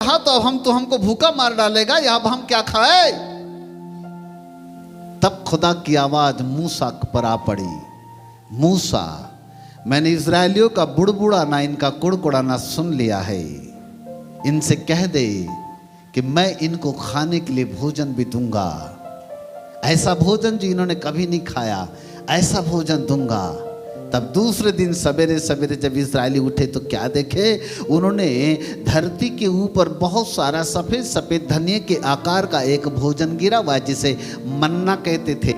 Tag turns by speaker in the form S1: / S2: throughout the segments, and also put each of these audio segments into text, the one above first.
S1: कहा तो अब हमको भूखा मार डालेगा या अब हम क्या खाए। तब खुदा की आवाज मूसा पर आ पड़ी, मूसा मैंने इजरायलियों का बुड़बुड़ाना, इनका कुड़कुड़ाना सुन लिया है। इनसे कह दे कि मैं इनको खाने के लिए भोजन भी दूंगा, ऐसा भोजन जो इन्होंने कभी नहीं खाया, ऐसा भोजन दूंगा। तब दूसरे दिन सवेरे सवेरे जब इजरायली उठे तो क्या देखे, उन्होंने धरती के ऊपर बहुत सारा सफ़ेद सफ़ेद धनिये के आकार का एक भोजन गिरा हुआ है, जिसे मन्ना कहते थे,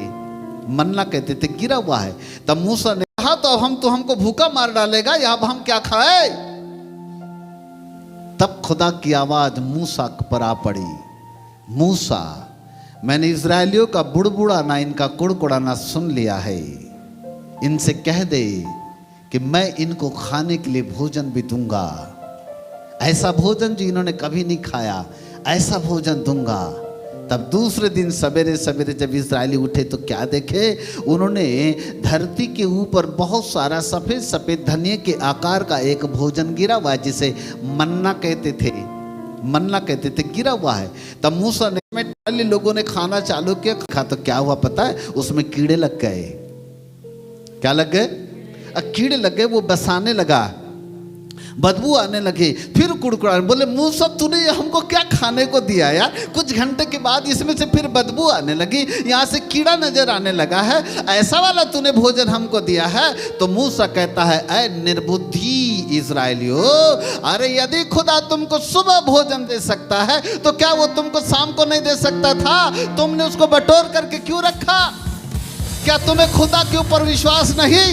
S1: मन्ना कहते थे, गिरा हुआ है। तब मूसा ने कहा तो अब हमको भूखा मार डालेगा या अब हम क्या खाए। तब खुदा की आवाज मूसा पर आ पड़ी, मूसा मैंने इजरायलियों का बुड़बुड़ाना, इनका कुड़कुड़ाना सुन लिया है। इनसे कह दे कि मैं इनको खाने के लिए भोजन भी दूंगा, ऐसा भोजन जो इन्होंने कभी नहीं खाया, ऐसा भोजन दूंगा। तब दूसरे दिन सवेरे सवेरे जब इजरायली उठे तो क्या देखे, उन्होंने धरती के ऊपर बहुत सारा सफ़ेद सफ़ेद धनिये के आकार का एक भोजन गिरा हुआ है, जिसे मन्ना कहते थे, मन्ना कहते थे, गिरा हुआ है। तब मूसा ने लोगों ने खाना चालू किया, खा तो क्या हुआ पता है, उसमें कीड़े लग गए। क्या लग गए? कीड़े लग गए, वो बसाने लगा, बदबू आने लगी, फिर कुड़कुड़ाने। बोले मूसा तूने हमको क्या खाने को दिया यार, कुछ घंटे के बाद इसमें से फिर बदबू आने लगी, यहाँ से कीड़ा नजर आने लगा है, ऐसा वाला तूने भोजन हमको दिया है। तो मूसा कहता है, ऐ निर्बुद्धि इजरायलियों, अरे यदि खुदा तुमको सुबह भोजन दे सकता है तो क्या वो तुमको शाम को नहीं दे सकता था? तुमने उसको बटोर करके क्यों रखा? क्या तुम्हें खुदा के ऊपर विश्वास नहीं?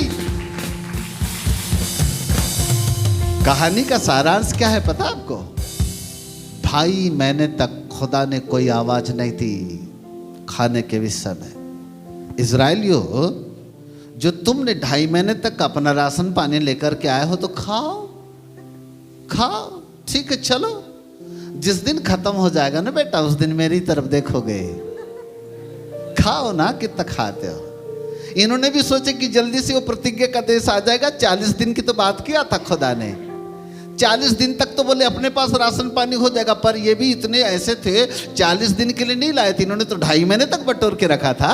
S1: कहानी का सारांश क्या है पता आपको? 2.5 महीने तक खुदा ने कोई आवाज नहीं दी खाने के विषय में। इजरायलियों, जो तुमने 2.5 महीने तक अपना राशन पानी लेकर के आए हो तो खाओ, खाओ, ठीक है, चलो। जिस दिन खत्म हो जाएगा ना बेटा, उस दिन मेरी तरफ देखोगे। खाओ ना, कितना खाते हो। इन्होंने भी सोचे कि जल्दी से वो प्रतिज्ञा का देश आ जाएगा। 40 दिन की तो बात किया था खुदा ने, 40 दिन तक तो बोले अपने पास राशन पानी हो जाएगा, पर ये भी इतने ऐसे थे 40 दिन के लिए नहीं लाए थे, इन्होंने तो 2.5 महीने तक बटोर के रखा था।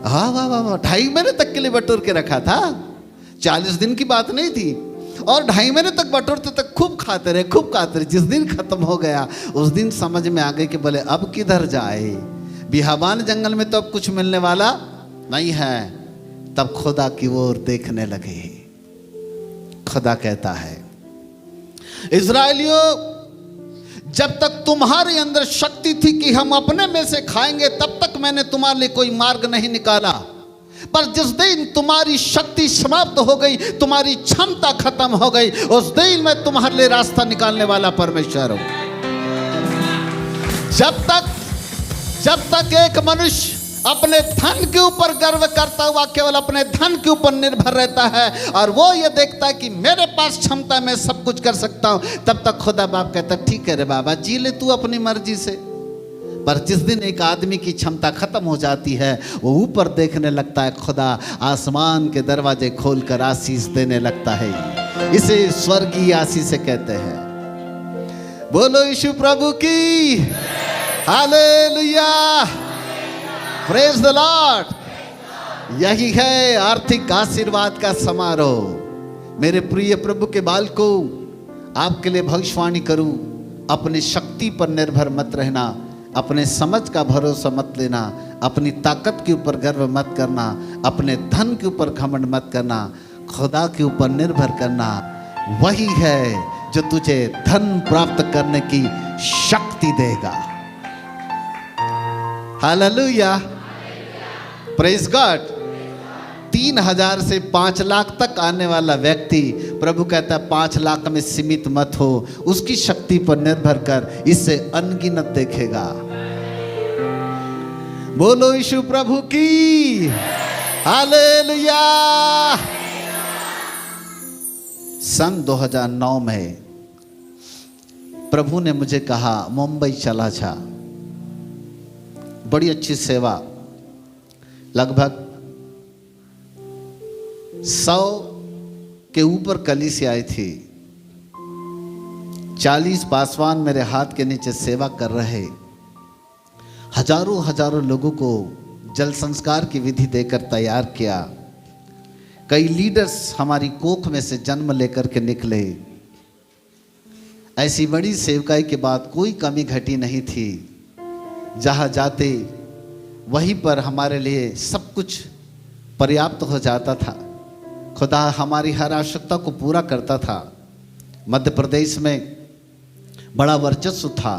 S1: हाँ वाह वाह वाह, 2.5 महीने तक के लिए बटोर के रखा था, 40 दिन की बात नहीं थी। और 2.5 महीने तक बटोरते तक खूब खाते रहे, खूब खाते रहे। जिस दिन खत्म हो गया उस दिन समझ में आ गए कि बोले अब किधर जाए, बियाबान जंगल में तो अब कुछ मिलने वाला नहीं है। तब खुदा की ओर देखने लगे। खुदा कहता है, इजराइलियों, जब तक तुम्हारे अंदर शक्ति थी कि हम अपने में से खाएंगे, तब तक मैंने तुम्हारे लिए कोई मार्ग नहीं निकाला। पर जिस दिन तुम्हारी शक्ति समाप्त हो गई, तुम्हारी क्षमता खत्म हो गई, उस दिन मैं तुम्हारे लिए रास्ता निकालने वाला परमेश्वर हूं। जब तक एक मनुष्य अपने धन के ऊपर गर्व करता हुआ केवल अपने धन के ऊपर निर्भर रहता है और वो ये देखता है कि मेरे पास क्षमता, मैं सब कुछ कर सकता हूं, तब तक खुदा बाप कहता है, ठीक है रे बाबा, जी ले तू अपनी मर्जी से। पर जिस दिन एक आदमी की क्षमता खत्म हो जाती है, वो ऊपर देखने लगता है, खुदा आसमान के दरवाजे खोलकर आशीष देने लगता है। इसे स्वर्गीय आशीष से कहते हैं। बोलो यीशु प्रभु की हालेलुया, प्रेज द लॉर्ड। यही है आर्थिक आशीर्वाद का समारोह। मेरे प्रिय प्रभु के बालकों, आपके लिए भविष्यवाणी करूं, अपनी शक्ति पर निर्भर मत रहना, अपने समझ का भरोसा मत लेना, अपनी ताकत के ऊपर गर्व मत करना, अपने धन के ऊपर घमंड मत करना, खुदा के ऊपर निर्भर करना। वही है जो तुझे धन प्राप्त करने की शक्ति देगा। Hallelujah, praise God. 3,000 से 5 लाख तक आने वाला व्यक्ति, प्रभु कहता है 5 लाख में सीमित मत हो, उसकी शक्ति पर निर्भर कर, इससे अनगिनत देखेगा। बोलो यीशु प्रभु की हालेलुया। सन 2009 में प्रभु ने मुझे कहा, मुंबई चला जा। बड़ी अच्छी सेवा, लगभग 100 के ऊपर कलीसिया आई थी, 40 पासवान मेरे हाथ के नीचे सेवा कर रहे, हजारों हजारों लोगों को जल संस्कार की विधि देकर तैयार किया। कई लीडर्स हमारी कोख में से जन्म लेकर के निकले। ऐसी बड़ी सेवकाई के बाद कोई कमी घटी नहीं थी। जहाँ जाते वहीं पर हमारे लिए सब कुछ पर्याप्त हो जाता था। खुदा हमारी हर आवश्यकता को पूरा करता था। मध्य प्रदेश में बड़ा वर्चस्व था।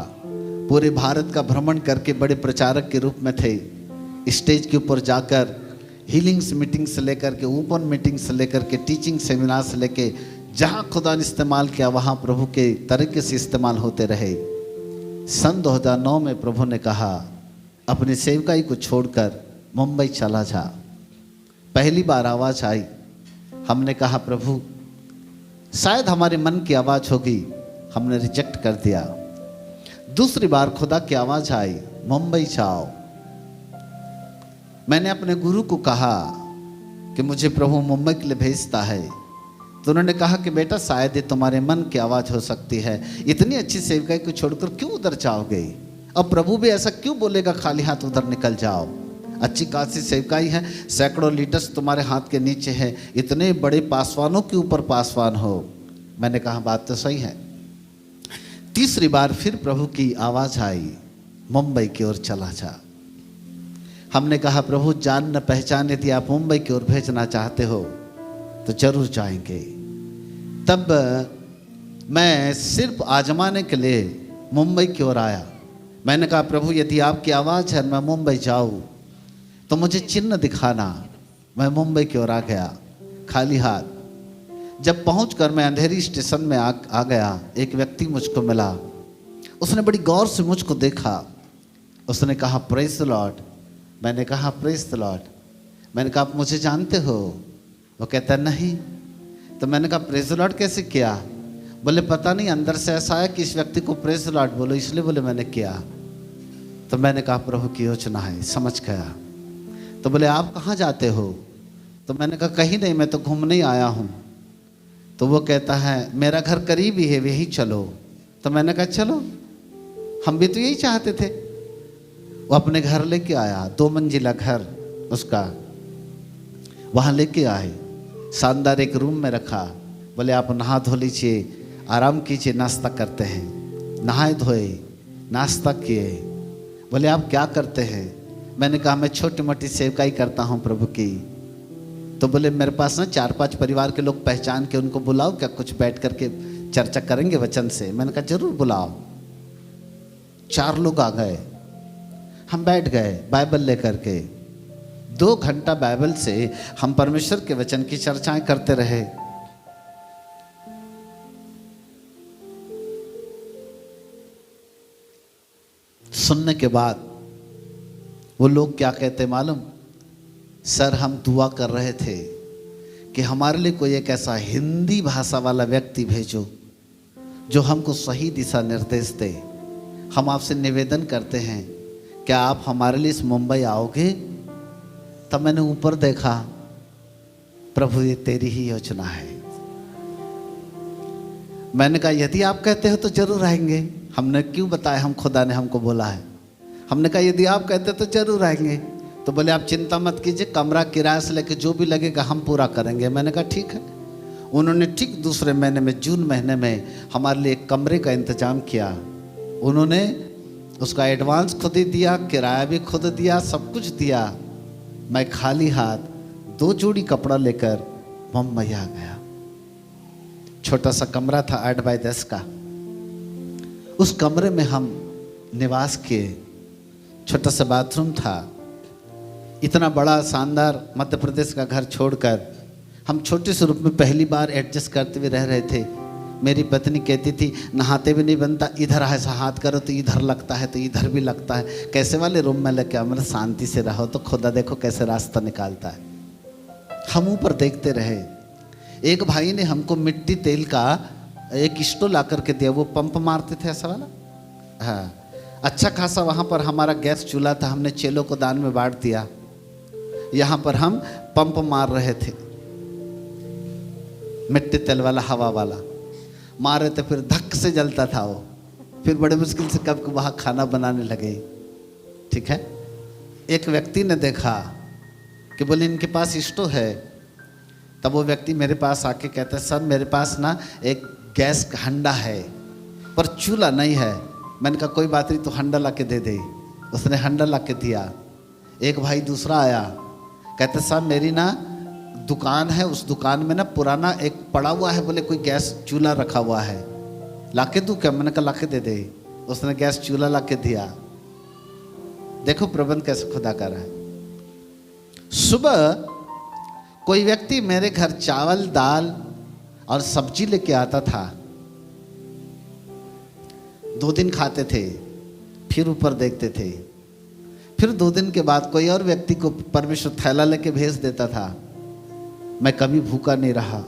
S1: पूरे भारत का भ्रमण करके बड़े प्रचारक के रूप में थे। स्टेज के ऊपर जाकर हीलिंग्स मीटिंग से लेकर के ओपन मीटिंग से लेकर के टीचिंग सेमिनार से लेके जहाँ खुदा ने इस्तेमाल किया वहाँ प्रभु के तरीके से इस्तेमाल होते रहे। सन 2009 में प्रभु ने कहा अपनी सेवकाई को छोड़कर मुंबई चला जा। पहली बार आवाज़ आई, हमने कहा प्रभु शायद हमारे मन की आवाज़ होगी, हमने रिजेक्ट कर दिया। दूसरी बार खुदा की आवाज़ आई, मुंबई जाओ। मैंने अपने गुरु को कहा कि मुझे प्रभु मुंबई के लिए भेजता है, तो उन्होंने कहा कि बेटा शायद ये तुम्हारे मन की आवाज़ हो सकती है, इतनी अच्छी सेवकाई को छोड़कर क्यों उधर जाओगे? अब प्रभु भी ऐसा क्यों बोलेगा खाली हाथ उधर निकल जाओ? अच्छी खासी सेवकाई है, सैकड़ों लीडर्स तुम्हारे हाथ के नीचे है, इतने बड़े पासवानों के ऊपर पासवान हो। मैंने कहा बात तो सही है। तीसरी बार फिर प्रभु की आवाज़ आई, मुंबई की ओर चला जा। हमने कहा प्रभु जान न पहचान यदि आप मुंबई की ओर भेजना चाहते हो तो जरूर जाएंगे। तब मैं सिर्फ आजमाने के लिए मुंबई की ओर आया। मैंने कहा प्रभु यदि आपकी आवाज़ है मैं मुंबई जाऊँ तो मुझे चिन्ह दिखाना। मैं मुंबई की ओर आ गया खाली हाथ। जब पहुंचकर मैं अंधेरी स्टेशन में आ गया, एक व्यक्ति मुझको मिला। उसने बड़ी गौर से मुझको देखा। उसने कहा प्रेज द लॉर्ड। मैंने कहा प्रेज द लॉर्ड। मैंने कहा आप मुझे जानते हो? वो कहता नहीं। तो मैंने कहा प्रेज द लॉर्ड कैसे किया? बोले पता नहीं अंदर से ऐसा है कि इस व्यक्ति को प्रेज द लॉर्ड बोलो, इसलिए बोले मैंने किया। तो मैंने कहा प्रभु की योजना है, समझ गया। तो बोले आप कहाँ जाते हो? तो मैंने कहा कहीं नहीं, मैं तो घूमने ही आया हूँ। तो वो कहता है मेरा घर करीब ही है, यही चलो। तो मैंने कहा चलो, हम भी तो यही चाहते थे। वो अपने घर लेके आया, 2 मंजिला घर उसका, वहाँ लेके आए, शानदार एक रूम में रखा। बोले आप नहा धो लीजिए, आराम कीजिए, नाश्ता करते हैं। नहाए धोए, नाश्ता किए। बोले आप क्या करते हैं? मैंने कहा मैं छोटी मोटी सेवकाई करता हूँ प्रभु की। तो बोले मेरे पास ना 4-5 परिवार के लोग पहचान के, उनको बुलाओ क्या, कुछ बैठ करके चर्चा करेंगे वचन से। मैंने कहा जरूर बुलाओ। 4 लोग आ गए, हम बैठ गए बाइबल लेकर के। 2 घंटा बाइबल से हम परमेश्वर के वचन की चर्चाएं करते रहे। सुनने के बाद वो लोग क्या कहते मालूम? सर हम दुआ कर रहे थे कि हमारे लिए कोई एक ऐसा हिंदी भाषा वाला व्यक्ति भेजो जो हमको सही दिशा निर्देश दे। हम आपसे निवेदन करते हैं, क्या आप हमारे लिए इस मुंबई आओगे? तब मैंने ऊपर देखा, प्रभु ये तेरी ही योजना है। मैंने कहा यदि आप कहते हो तो जरूर आएंगे। हमने क्यों बताया, हम खुदा ने हमको बोला है। हमने कहा यदि आप कहते तो जरूर आएंगे। तो बोले आप चिंता मत कीजिए, कमरा किराया से लेके जो भी लगेगा हम पूरा करेंगे। मैंने कहा ठीक है। उन्होंने ठीक दूसरे महीने में, जून महीने में हमारे लिए एक कमरे का इंतजाम किया। उन्होंने उसका एडवांस खुद ही दिया, किराया भी खुद दिया, सब कुछ दिया। मैं खाली हाथ 2 जोड़ी कपड़ा लेकर मुंबई आ गया। छोटा सा कमरा था 8 बाय 10 का। उस कमरे में हम निवास किए। छोटा सा बाथरूम था। इतना बड़ा शानदार मध्य प्रदेश का घर छोड़कर हम छोटे से रूप में पहली बार एडजस्ट करते हुए रह रहे थे। मेरी पत्नी कहती थी नहाते भी नहीं बनता, इधर ऐसा हाथ करो तो इधर लगता है, तो इधर भी लगता है, कैसे वाले रूम में लेके आओ, मतलब शांति से रहो। तो खुदा देखो कैसे रास्ता निकालता है। हम ऊपर देखते रहे। एक भाई ने हमको मिट्टी तेल का एक स्टोव ला करके दिया, वो पंप मारते थे ऐसा वाला। हाँ, अच्छा खासा वहाँ पर हमारा गैस चूल्हा था, हमने चेलों को दान में बांट दिया। यहाँ पर हम पंप मार रहे थे, मिट्टी तेल वाला, हवा वाला। मारे तो फिर धक से जलता था वो, फिर बड़े मुश्किल से कब वहाँ खाना बनाने लगे। ठीक है। एक व्यक्ति ने देखा कि बोले इनके पास स्टोव है। तब वो व्यक्ति मेरे पास आके कहता है सर मेरे पास ना एक गैस का हंडा है पर चूल्हा नहीं है। मैंने कहा कोई बात नहीं, तो हंडा ला के दे दे। उसने हंडा ला के दिया। एक भाई दूसरा आया, कहते साहब मेरी ना दुकान है, उस दुकान में ना पुराना एक पड़ा हुआ है, बोले कोई गैस चूल्हा रखा हुआ है, लाके दूँ क्या? मैंने कहा लाके दे दे। उसने गैस चूल्हा लाके दिया। देखो प्रबंध कैसे खुदा कर रहा है। सुबह कोई व्यक्ति मेरे घर चावल दाल और सब्जी लेके आता था। 2 दिन खाते थे, फिर ऊपर देखते थे। फिर 2 दिन के बाद कोई और व्यक्ति को परमेश्वर थैला लेके भेज देता था। मैं कभी भूखा नहीं रहा,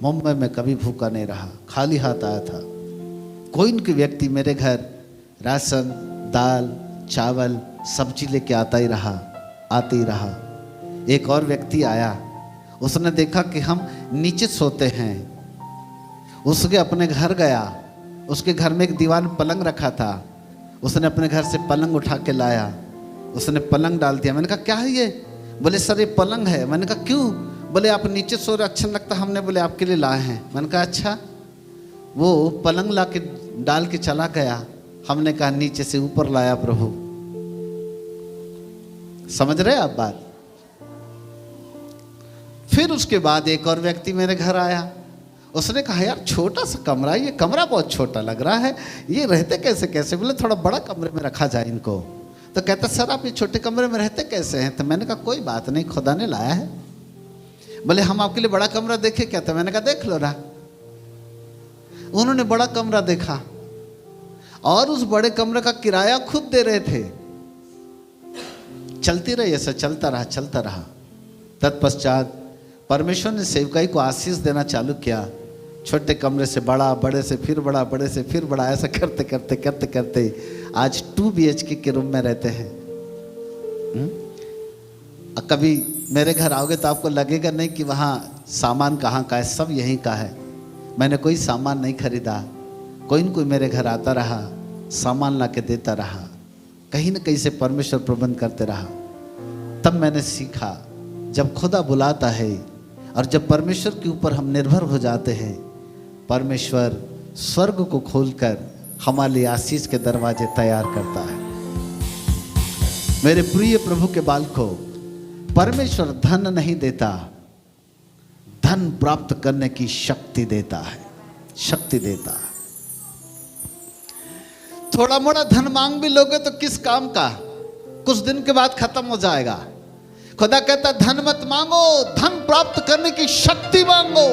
S1: मुंबई में कभी भूखा नहीं रहा, खाली हाथ आया था। कोई न कोई व्यक्ति मेरे घर राशन दाल चावल सब्जी लेके आता ही रहा, आते ही रहा। एक और व्यक्ति आया, उसने देखा कि हम नीचे सोते हैं, उसके अपने घर गया। उसके घर में एक दीवान पलंग रखा था, उसने अपने घर से पलंग उठा के लाया, उसने पलंग डाल दिया। मैंने कहा क्या है ये? बोले सर ये पलंग है। मैंने कहा क्यों? बोले आप नीचे सो रहे, अच्छा लगता, हमने बोले आपके लिए लाए हैं। मैंने कहा अच्छा। वो पलंग ला के डाल के चला गया। हमने कहा नीचे से ऊपर लाया प्रभु। समझ रहे आप बात? फिर उसके बाद एक और व्यक्ति मेरे घर आया, उसने कहा यार छोटा सा कमरा, ये कमरा बहुत छोटा लग रहा है, ये रहते कैसे कैसे? बोले थोड़ा बड़ा कमरे में रखा जाए इनको। तो कहता सर आप ये छोटे कमरे में रहते कैसे हैं? तो मैंने कहा कोई बात नहीं, खुदा ने लाया है। बोले हम आपके लिए बड़ा कमरा देखे क्या? तो मैंने कहा देख लो रहा। उन्होंने बड़ा कमरा देखा और उस बड़े कमरे का किराया खुद दे रहे थे। चलती रही, ऐसा चलता रहा। तत्पश्चात परमेश्वर ने सेवकाई को आशीष देना चालू किया। छोटे कमरे से बड़ा, बड़े से फिर बड़ा, बड़े से फिर बड़ा, ऐसा करते करते करते करते आज 2 BHK के रूम में रहते हैं। कभी मेरे घर आओगे तो आपको लगेगा नहीं कि वहाँ सामान कहाँ का है, सब यहीं का है। मैंने कोई सामान नहीं खरीदा, कोई न कोई मेरे घर आता रहा, सामान ला के देता रहा, कहीं न कहीं से परमेश्वर प्रबंध करते रहा। तब मैंने सीखा जब खुदा बुलाता है और जब परमेश्वर के ऊपर हम निर्भर हो जाते हैं, परमेश्वर स्वर्ग को खोलकर हमारे लिए आशीष के दरवाजे तैयार करता है। मेरे प्रिय प्रभु के बालकों, परमेश्वर धन नहीं देता, धन प्राप्त करने की शक्ति देता है, शक्ति देता है। थोड़ा मोड़ा धन मांग भी लोगे तो किस काम का? कुछ दिन के बाद खत्म हो जाएगा। खुदा कहता धन मत मांगो, धन प्राप्त करने की शक्ति मांगो।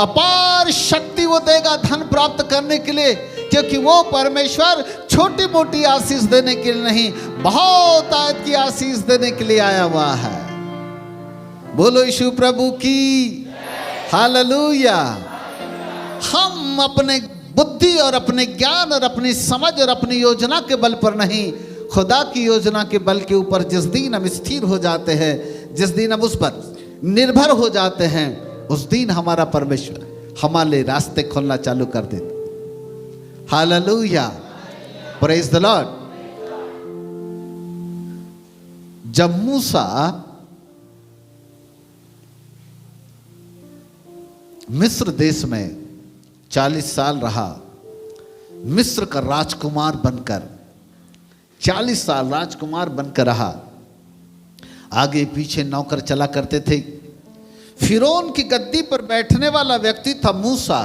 S1: अपार शक्ति वो देगा धन प्राप्त करने के लिए, क्योंकि वो परमेश्वर छोटी मोटी आशीष देने के लिए नहीं, बहुत आयत की आशीष देने के लिए आया हुआ है। बोलो यीशु प्रभु की हालेलुया। हम अपने बुद्धि और अपने ज्ञान और अपनी समझ और अपनी योजना के बल पर नहीं, खुदा की योजना के बल के ऊपर जिस दिन हम स्थिर हो जाते हैं, जिस दिन हम उस पर निर्भर हो जाते हैं, उस दिन हमारा परमेश्वर हमारे लिए रास्ते खोलना चालू कर देता। Hallelujah, praise the Lord. जब मूसा मिस्र देश में 40 साल रहा, मिस्र का राजकुमार बनकर 40 साल राजकुमार बनकर रहा। आगे पीछे नौकर चला करते थे। फिरौन की गद्दी पर बैठने वाला व्यक्ति था मूसा।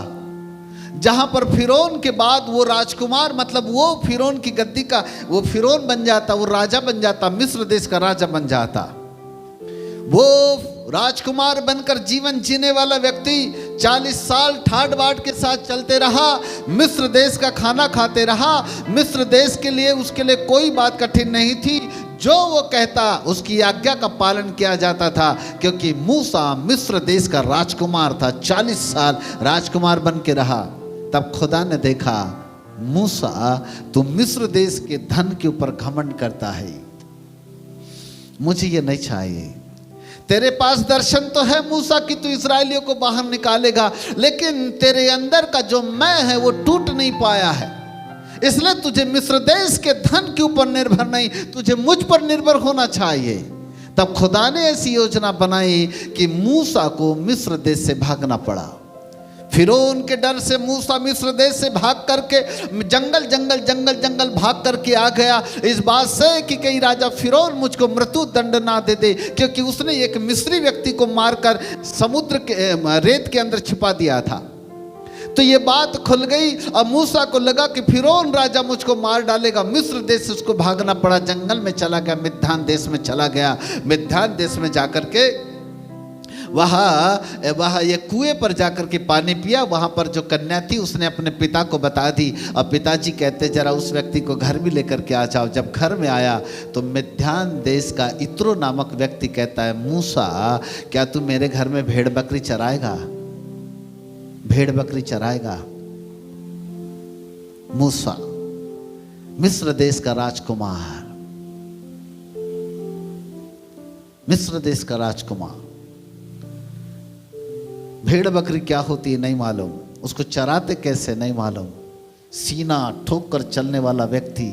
S1: जहां पर फिरौन के बाद वो राजकुमार, मतलब वो फिरौन की गद्दी का वो फिरौन बन जाता, वो राजा बन जाता, मिस्र देश का राजा बन जाता। वो राजकुमार बनकर जीवन जीने वाला व्यक्ति 40 साल ठाट बाट के साथ चलते रहा, मिस्र देश का खाना खाते रहा। मिस्र देश के लिए उसके लिए कोई बात कठिन नहीं थी, जो वो कहता उसकी आज्ञा का पालन किया जाता था, क्योंकि मूसा मिस्र देश का राजकुमार था। 40 साल राजकुमार बन के रहा। तब खुदा ने देखा, मूसा तू मिस्र देश के धन के ऊपर घमंड करता है, मुझे ये नहीं चाहिए। तेरे पास दर्शन तो है मूसा कि तू इस्राएलियों को बाहर निकालेगा, लेकिन तेरे अंदर का जो मैं है वो टूट नहीं पाया है, इसलिए तुझे मिस्र देश के धन के ऊपर निर्भर नहीं, तुझे मुझ पर निर्भर होना चाहिए। तब खुदा ने ऐसी योजना बनाई कि मूसा को मिस्र देश से भागना पड़ा। फिरौन के डर से मूसा मिस्र देश से भाग करके जंगल भाग करके आ गया, इस बात से कि कहीं राजा फिरौन मुझको मृत्यु दंड ना दे दे, क्योंकि उसने एक मिस्री व्यक्ति को मारकर समुद्र के रेत के अंदर छिपा दिया था। तो ये बात खुल गई। अब मूसा को लगा कि फिरौन राजा मुझको मार डालेगा, मिस्र देश से उसको भागना पड़ा, जंगल में चला गया, मिद्यान देश में चला गया। मिद्यान देश में जाकर के वहाँ ये कुएं पर जाकर के पानी पिया। वहाँ पर जो कन्या थी उसने अपने पिता को बता दी। अब पिताजी कहते जरा उस व्यक्ति को घर भी लेकर के आ जाओ। जब घर में आया तो मिद्यान देश का इत्रो नामक व्यक्ति कहता है, मूसा क्या तू मेरे घर में भेड़ बकरी चराएगा? भेड़ बकरी चराएगा? मूसा मिस्र देश का राजकुमार, मिस्र देश का राजकुमार, भेड़ बकरी क्या होती है नहीं मालूम, उसको चराते कैसे नहीं मालूम, सीना ठोक कर चलने वाला व्यक्ति,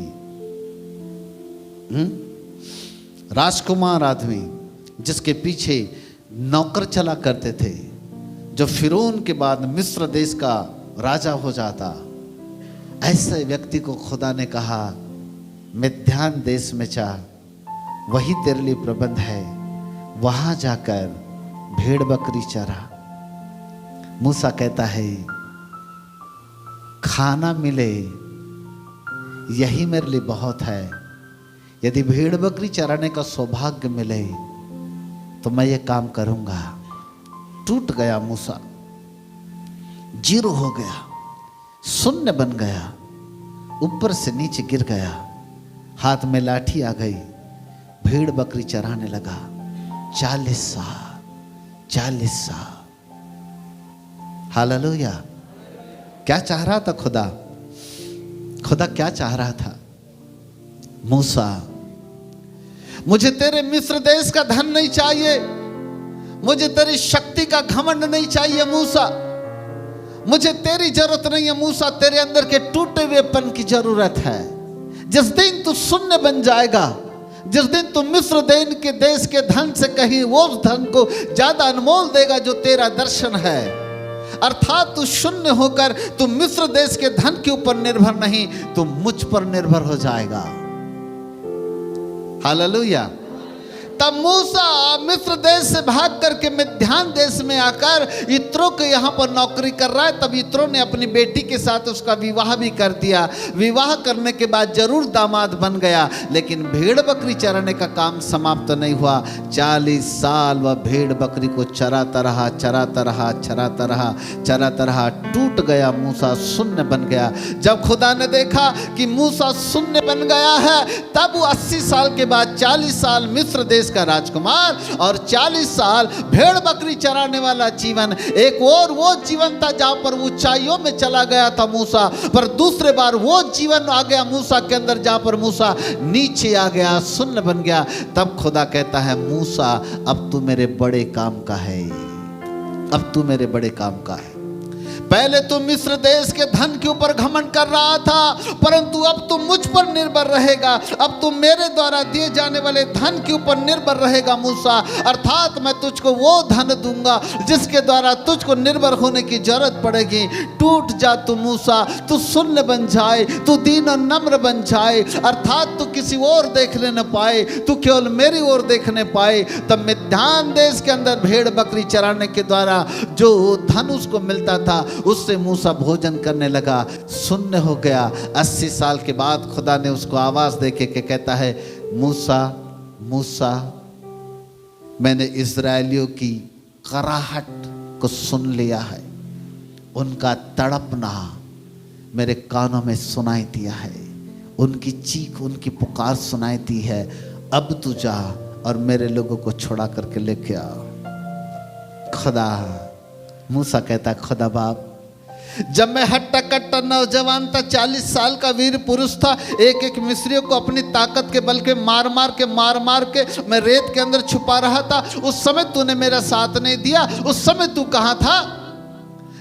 S1: राजकुमार आदमी जिसके पीछे नौकर चला करते थे, जो फिरौन के बाद मिस्र देश का राजा हो जाता, ऐसे व्यक्ति को खुदा ने कहा मिद्यान देश में जा, वही तेरे लिए प्रबंध है, वहां जाकर भेड़ बकरी चरा। मूसा कहता है खाना मिले यही मेरे लिए बहुत है, यदि भेड़ बकरी चराने का सौभाग्य मिले तो मैं ये काम करूंगा। टूट गया मूसा, जीरो हो गया, शून्य बन गया, ऊपर से नीचे गिर गया, हाथ में लाठी आ गई, भेड़ बकरी चराने लगा। 40 साल। हालेलुया। क्या चाह रहा था खुदा? खुदा क्या चाह रहा था? मूसा मुझे तेरे मिस्र देश का धन नहीं चाहिए, मुझे तेरी शक्ति का घमंड नहीं चाहिए मूसा, मुझे तेरी जरूरत नहीं है मूसा, तेरे अंदर के टूटे हुएपन की जरूरत है। जिस दिन तू शून्य बन जाएगा, जिस दिन तू मिस्र देश के धन से कहीं वो धन को ज्यादा अनमोल देगा जो तेरा दर्शन है, अर्थात तू शून्य होकर तू मिस्र देश के धन के ऊपर निर्भर नहीं, तू मुझ पर निर्भर हो जाएगा। हालेलुया। तब मूसा मिस्र देश से भाग करके मिद्यान देश में आकर यित्रो के यहाँ पर नौकरी कर रहा है। तब यित्रो ने अपनी बेटी के साथ उसका विवाह भी कर दिया। विवाह करने के बाद जरूर दामाद बन गया, लेकिन भेड़ बकरी चराने का काम समाप्त नहीं हुआ। 40 साल वह भेड़ बकरी को चराता रहा, टूट गया। मूसा शून्य बन गया। जब खुदा ने देखा कि मूसा शून्य बन गया है, तब वो 80 साल के बाद 40 साल मिस्र देश का राजकुमार और 40 साल भेड़ बकरी चराने वाला जीवन, एक और वो जीवन था जहां पर ऊंचाइयों में चला गया था मूसा, पर दूसरे बार वो जीवन आ गया मूसा के अंदर जहां पर मूसा नीचे आ गया, शून्य बन गया। तब खुदा कहता है मूसा अब तू मेरे बड़े काम का है, अब तू मेरे बड़े काम का है। पहले तू मिस्र देश के धन के ऊपर घमंड कर रहा था, परंतु अब तू मुझ पर निर्भर रहेगा, अब तू मेरे द्वारा दिए जाने वाले धन के ऊपर निर्भर रहेगा मूसा। अर्थात मैं तुझको वो धन दूंगा जिसके द्वारा तुझको निर्भर होने की जरूरत पड़ेगी। टूट जा तू मूसा, तू शून्य बन जाए, तू दीन और नम्र बन जाए, अर्थात तू किसी और देखने न पाए, तू केवल मेरी ओर देखने पाए। तब मिद्यान देश के अंदर भेड़ बकरी चराने के द्वारा जो धन उसको मिलता था उससे मूसा भोजन करने लगा, शून्य हो गया। 80 साल के बाद खुदा ने उसको आवाज देके के कहता है मूसा मूसा, मैंने इस्राएलियों की कराहट को सुन लिया है, उनका तड़पना मेरे कानों में सुनाई दिया है, उनकी चीख उनकी पुकार सुनाई दी है। अब तू जा और मेरे लोगों को छुड़ा करके लेके आ। खुदा मूसा कहता खुदा बाप जब मैं हट्टा कट्टा नौजवान था, 40 साल का वीर पुरुष था, एक एक मिस्रियों को अपनी ताकत के बल के मार मार के मैं रेत के अंदर छुपा रहा था, उस समय तूने मेरा साथ नहीं दिया। उस समय तू कहाँ था?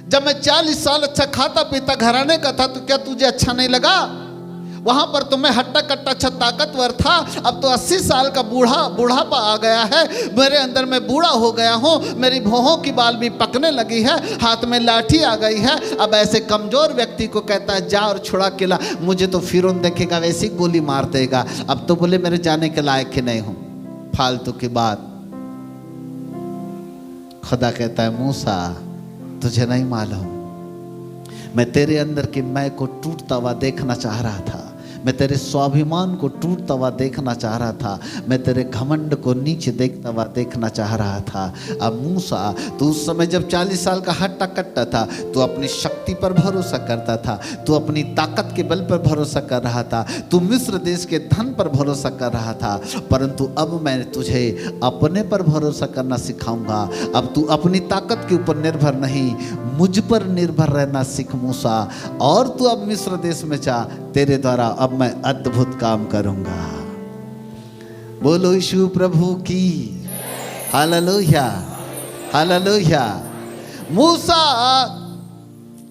S1: जब मैं 40 साल अच्छा खाता पीता घराने का था, तो क्या तुझे अच्छा नहीं लगा? वहां पर तो मैं हट्टा कट्टा अच्छा ताकतवर था। अब तो 80 साल का बूढ़ापा आ गया है, मेरे अंदर मैं बूढ़ा हो गया हूँ, मेरी भौहों की बाल भी पकने लगी है, हाथ में लाठी आ गई है। अब ऐसे कमजोर व्यक्ति को कहता है जा और छुड़ा के ला, मुझे तो फिरौन देखेगा वैसी गोली मार देगा। अब तो बोले मेरे जाने के लायक ही नहीं हूं। फालतू की बात। खुदा कहता है मूसा तुझे नहीं मालूम, मैं तेरे अंदर की मैं को टूटता हुआ देखना चाह रहा था, मैं तेरे स्वाभिमान को टूटता हुआ देखना चाह रहा था, मैं तेरे घमंड को नीचे देखता हुआ देखना चाह रहा था। अब मूसा तू उस समय जब 40 साल का हट्टा कट्टा था, तू अपनी शक्ति पर भरोसा करता था, तू अपनी ताकत के बल पर भरोसा कर रहा था, तू मिस्र देश के धन पर भरोसा कर रहा था। परंतु अब मैं तुझे अपने पर भरोसा करना सिखाऊंगा। अब तू अपनी ताकत के ऊपर निर्भर नहीं, मुझ पर निर्भर रहना सीख मूसा। और तू अब मिस्र देश में जा, तेरे द्वारा अब मैं अद्भुत काम करूंगा। बोलो यीशु प्रभु की हालेलुया, हालेलुया। मूसा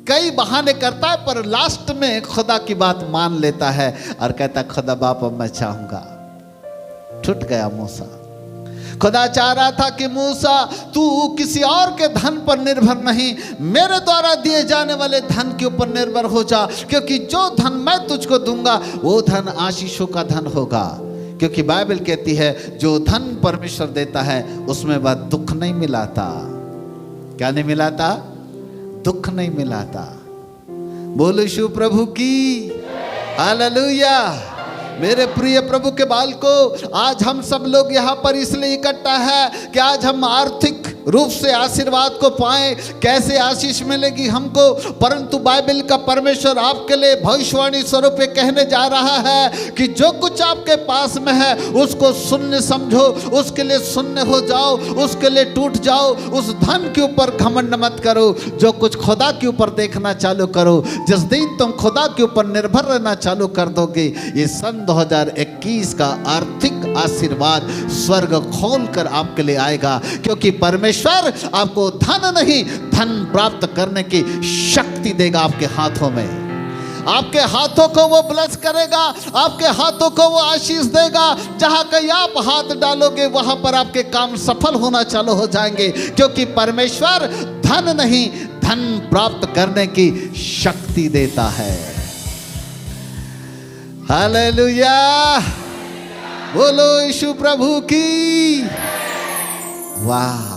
S1: कई बहाने करता है, पर लास्ट में खुदा की बात मान लेता है और कहता खुदा बाप अब मैं चाहूंगा। छूट गया मूसा। खुदा चाह रहा था कि मूसा तू किसी और के धन पर निर्भर नहीं, मेरे द्वारा दिए जाने वाले धन के ऊपर निर्भर हो जा, क्योंकि जो धन मैं तुझको दूंगा वो धन आशीषों का धन होगा। क्योंकि बाइबल कहती है जो धन परमेश्वर देता है उसमें वह दुख नहीं मिलाता। क्या नहीं मिलाता? दुख नहीं मिलाता। बोलो यीशु प्रभु की हालेलुया। मेरे प्रिय प्रभु के बाल को, आज हम सब लोग यहाँ पर इसलिए इकट्ठा है कि आज हम आर्थिक रूप से आशीर्वाद को पाएं। कैसे आशीष मिलेगी हमको? परंतु बाइबल का परमेश्वर आपके लिए भविष्यवाणी स्वरूप कहने जा रहा है कि जो कुछ आपके पास में है उसको शून्य समझो, उसके लिए शून्य हो जाओ, उसके लिए टूट जाओ। उस धन के ऊपर घमंड मत करो, जो कुछ खुदा के ऊपर देखना चालू करो। जिस दिन तुम खुदा के ऊपर निर्भर रहना चालू कर दोगे, ये सन 2021 का आर्थिक आशीर्वाद स्वर्ग खोलकर आपके लिए आएगा। क्योंकि परमेश्वर आपको धन नहीं, धन प्राप्त करने की शक्ति देगा आपके हाथों में। आपके हाथों को वो ब्लेस करेगा, आपके हाथों को वो आशीष देगा। जहां कहीं आप हाथ डालोगे वहां पर आपके काम सफल होना चालू हो जाएंगे। क्योंकि परमेश्वर धन नहीं, धन प्राप्त करने की शक्ति देता है। हालेलुया। बोलो यीशु प्रभु की। वाह।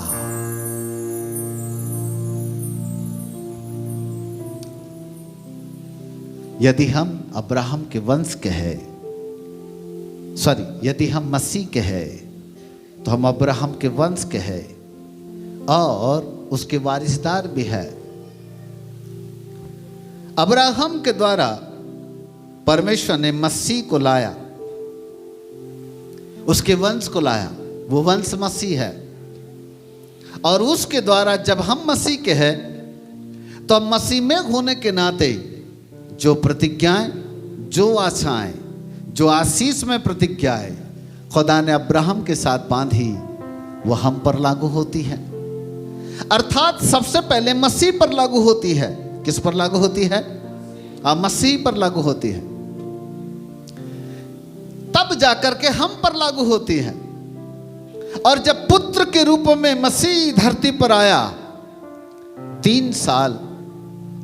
S1: यदि हम अब्राहम के वंश के हैं, यदि हम मसीह के हैं, तो हम अब्राहम के वंश के हैं और उसके वारिसदार भी है। अब्राहम के द्वारा परमेश्वर ने मसीह को लाया, उसके वंश को लाया, वो वंश मसीह है। और उसके द्वारा जब हम मसीह के हैं, तो हम मसीह में होने के नाते जो प्रतिज्ञाएं, जो आशाएं, जो आशीष में प्रतिज्ञाएं खुदा ने अब्राहम के साथ बांधी, वो हम पर लागू होती है। अर्थात सबसे पहले मसीह पर लागू होती है। किस पर लागू होती है? मसीह पर लागू होती है, तब जाकर के हम पर लागू होती है। और जब पुत्र के रूप में मसीह धरती पर आया, 3 साल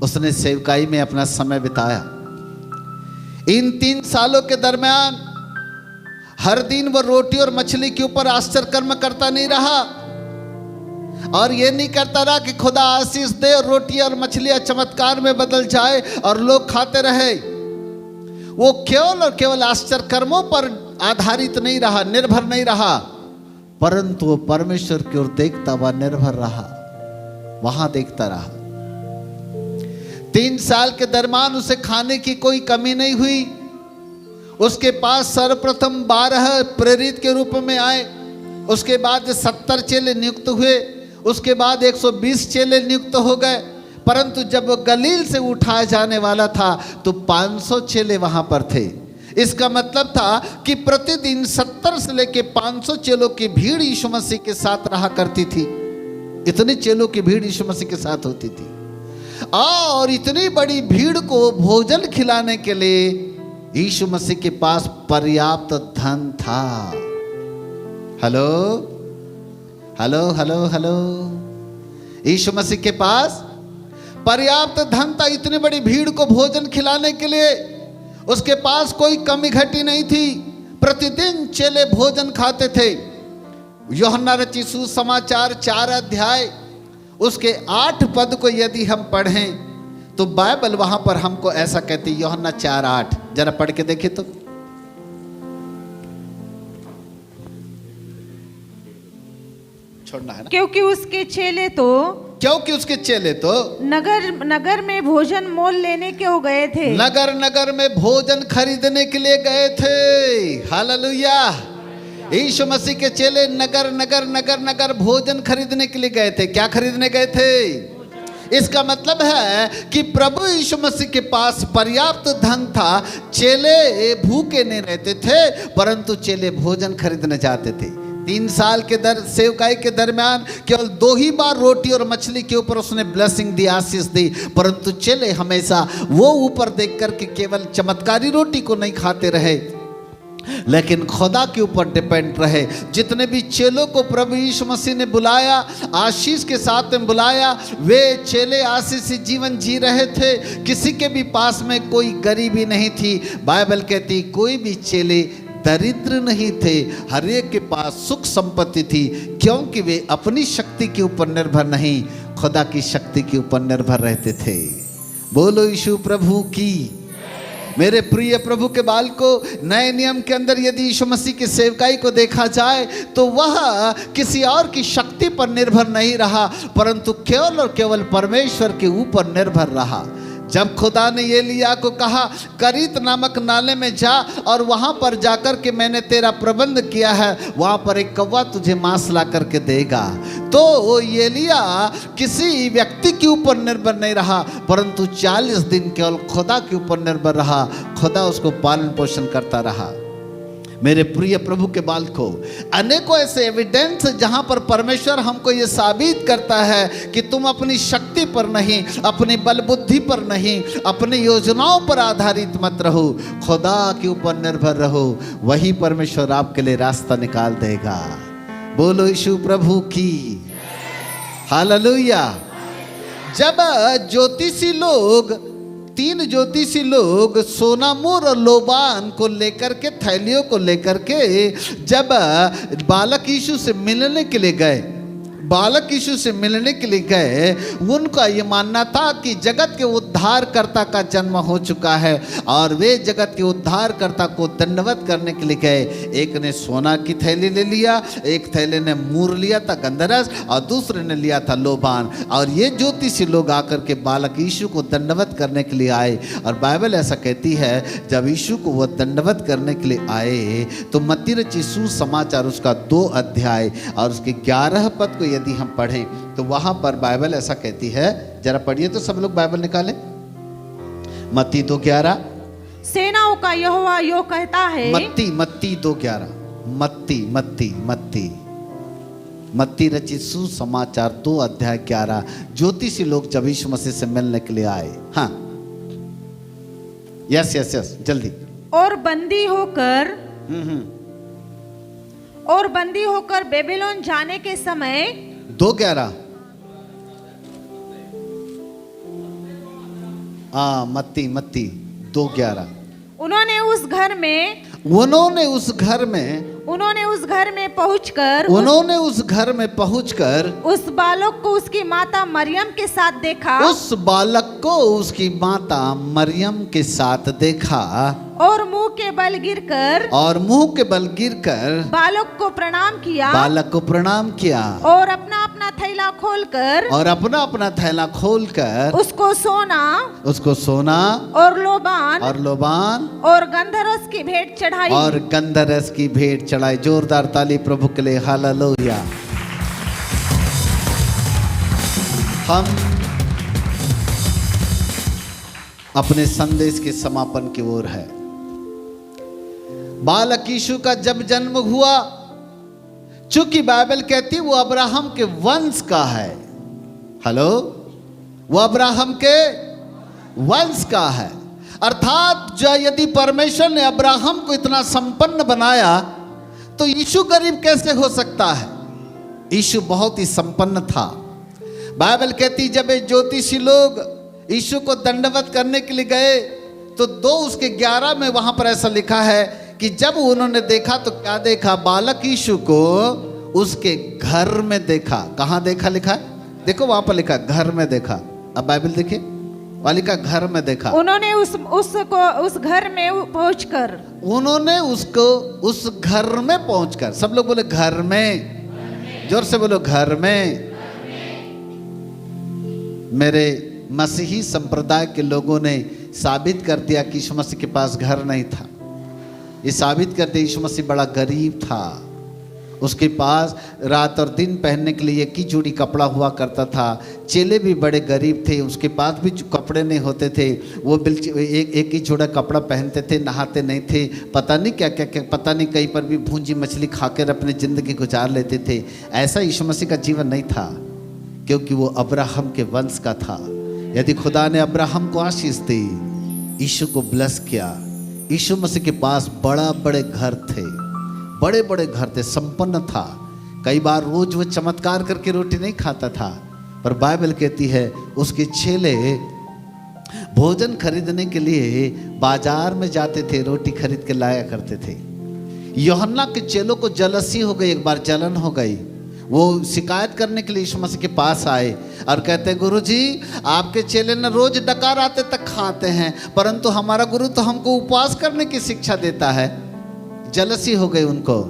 S1: उसने सेवकाई में अपना समय बिताया। इन 3 सालों के दरमियान हर दिन वो रोटी और मछली के ऊपर आश्चर्य कर्म करता नहीं रहा, और ये नहीं करता रहा कि खुदा आशीष दे और रोटी और मछलियां चमत्कार में बदल जाए और लोग खाते रहे। वो केवल और केवल आश्चर्य कर्मों पर आधारित नहीं रहा, निर्भर नहीं रहा, परंतु वो परमेश्वर की ओर देखता हुआ निर्भर रहा, वहां देखता रहा। 3 साल के दरमियान उसे खाने की कोई कमी नहीं हुई। उसके पास सर्वप्रथम 12 प्रेरित के रूप में आए, उसके बाद 70 चेले नियुक्त हुए, उसके बाद 120 चेले नियुक्त हो गए। परंतु जब वो गलील से उठाया जाने वाला था तो 500 चेले वहां पर थे। इसका मतलब था कि प्रतिदिन 70 से लेके 500 चेलों की भीड़ यीशु मसीह के साथ रहा करती थी। इतनी चेलों की भीड़ यीशु मसीह के साथ होती थी और इतनी बड़ी भीड़ को भोजन खिलाने के लिए यीशु मसीह के पास पर्याप्त धन था। हेलो हेलो हेलो हेलो, यीशु मसीह के पास पर्याप्त धन था इतनी बड़ी भीड़ को भोजन खिलाने के लिए। उसके पास कोई कमी घटी नहीं थी। प्रतिदिन चेले भोजन खाते थे। यूहन्ना रचित सुसमाचार 4 अध्याय उसके 8 पद को यदि हम पढ़ें तो बाइबल वहां पर हमको ऐसा कहती है। यूहन्ना 4:8 जरा पढ़ के देखिए तो। छोड़ना है ना।
S2: क्योंकि उसके चेले तो नगर में भोजन मोल लेने क्यों गए थे।
S1: नगर में भोजन खरीदने के लिए गए थे। हालेलुया। यीशु मसीह के चेले नगर भोजन खरीदने के लिए गए थे। क्या खरीदने गए थे? इसका मतलब है कि प्रभु यीशु मसीह के पास पर्याप्त धन था। चेले भूखे नहीं रहते थे, परंतु चेले भोजन खरीदने जाते थे। 3 साल के सेवकाई के दरमियान केवल 2 ही बार रोटी और मछली के ऊपर उसने ब्लेसिंग दी, आशीष दी, परंतु चेले हमेशा वो ऊपर देख कर के केवल चमत्कारी रोटी को नहीं खाते रहे, लेकिन खुदा के ऊपर डिपेंड रहे। जितने भी चेलों को प्रभु यीशु मसीह ने बुलाया, आशीष के साथ में बुलाया, वे चेले आशीषित जीवन जी रहे थे। किसी के भी पास में कोई गरीबी नहीं थी। बाइबल कहती कोई भी चेले दरिद्र नहीं थे। हर एक के पास सुख संपत्ति थी, क्योंकि वे अपनी शक्ति के ऊपर निर्भर नहीं, खुदा की शक्ति के ऊपर निर्भर रहते थे। बोलो यीशु प्रभु की। मेरे प्रिय प्रभु के बाल को, नए नियम के अंदर यदि यीशु मसीह की सेवकाई को देखा जाए तो वह किसी और की शक्ति पर निर्भर नहीं रहा, परंतु केवल और केवल परमेश्वर के ऊपर निर्भर रहा। जब खुदा ने एलिया को कहा करीत नामक नाले में जा और वहां पर जाकर के मैंने तेरा प्रबंध किया है, वहां पर एक कौवा तुझे मांस ला करके देगा, तो एलिया किसी व्यक्ति के ऊपर निर्भर नहीं रहा, परंतु 40 दिन केवल खुदा के ऊपर निर्भर रहा। खुदा उसको पालन पोषण करता रहा। मेरे प्रिय प्रभु के बाल को, अनेकों ऐसे एविडेंस जहां पर परमेश्वर हमको ये साबित करता है कि तुम अपनी शक्ति पर नहीं, अपनी बल बुद्धि पर नहीं, अपनी योजनाओं पर आधारित मत रहो, खुदा के ऊपर निर्भर रहो। वही परमेश्वर आपके लिए रास्ता निकाल देगा। बोलो यीशु प्रभु की। हालेलुया। जब ज्योतिषी लोग 3 ज्योतिषी लोग सोनामुर और लोबान को लेकर के, थैलियों को लेकर के जब बालक यीशु से मिलने के लिए गए, उनका ये मानना था कि जगत के उद्धारकर्ता का जन्म हो चुका है और वे जगत के उद्धारकर्ता को दंडवत करने के लिए गए। एक ने सोना की थैली ले लिया, एक थैले ने मूर लिया था गंधरस, और दूसरे ने लिया था लोबान। और ये ज्योतिषी लोग आकर के बालक यीशु को दंडवत करने के लिए आए। और बाइबल ऐसा कहती है जब यीशु को वह दंडवत करने के लिए आए तो मत्ती रचित सुसमाचार उसका 2 अध्याय और उसके 11 पद को यदि हम पढ़ें तो वहां पर बाइबल ऐसा कहती है। जरा पढ़िए तो सब लोग बाइबल निकालें। मत्ती 2:11।
S2: सेनाओं का यहोवा यो कहता है।
S1: मत्ती 2:11। मत्ती रचित सुसमाचार 2 अध्याय 11। ज्योतिषी लोग जब यीशु मसीह से मिलने के लिए आए। हाँ, यस जल्दी।
S2: और बंदी होकर बेबीलोन जाने के समय
S1: 2:11। मत्ती 2:11।
S2: उन्होंने उस घर में पहुंचकर
S1: उस
S2: बालक को उसकी माता मरियम के साथ देखा और मुंह के बल गिरकर बालक को प्रणाम किया और अपना अपना थैला खोलकर उसको सोना और लोबान और गंधरस की भेंट चढ़ाई। जोरदार ताली प्रभु के लिए। हालेलुया। हम
S1: अपने संदेश के समापन की ओर है। बालक यीशु का जब जन्म हुआ, चूंकि बाइबल कहती वो अब्राहम के वंश का है। हेलो, वो अब्राहम के वंश का है। अर्थात जो यदि परमेश्वर ने अब्राहम को इतना संपन्न बनाया तो यीशु गरीब कैसे हो सकता है? यीशु बहुत ही संपन्न था। बाइबल कहती जब ये ज्योतिषी लोग यीशु को दंडवत करने के लिए गए तो 2:11 में वहां पर ऐसा लिखा है कि जब उन्होंने देखा तो क्या देखा? बालक यीशु को उसके घर में देखा। कहां देखा लिखा है? देखो वहां पर लिखा घर में देखा। अब बाइबल देखिए, वहां लिखा घर में देखा।
S2: उन्होंने उसको उस घर में पहुंचकर,
S1: उन्होंने उसको उस घर में पहुंचकर, सब लोग बोले घर में, जोर से बोलो घर में। मेरे मसीही संप्रदाय के लोगों ने साबित कर दिया कि यीशु मसीह के पास घर नहीं था। ये साबित कर दिया यीशु मसीह बड़ा गरीब था। उसके पास रात और दिन पहनने के लिए एक ही जोड़ी कपड़ा हुआ करता था। चेले भी बड़े गरीब थे, उसके पास भी कपड़े नहीं होते थे। वो एक ही जोड़ा कपड़ा पहनते थे, नहाते नहीं थे, पता नहीं क्या क्या क्या, पता नहीं कहीं पर भी भूंजी मछली खाकर अपनी ज़िंदगी गुजार लेते थे। ऐसा यीशु मसीह का जीवन नहीं था, क्योंकि वो अब्राहम के वंश का था। यदि खुदा ने अब्राहम को आशीष दी, यीशु को ब्लेस किया, यीशु मसीह के पास बड़े घर थे, बड़े घर थे, संपन्न था। कई बार रोज वो चमत्कार करके रोटी नहीं खाता था, पर बाइबल कहती है उसके चेले भोजन खरीदने के लिए बाजार में जाते थे, रोटी खरीद के लाया करते थे। यूहन्ना के चेलों को जलसी हो गई, एक बार जलन हो गई। वो शिकायत करने के लिए यीशु मसीह के पास आए और कहते हैं गुरुजी, आपके चेले न रोज डकार आते तक खाते हैं, परंतु हमारा गुरु तो हमको उपवास करने की शिक्षा देता है। जलसी हो गई उनको।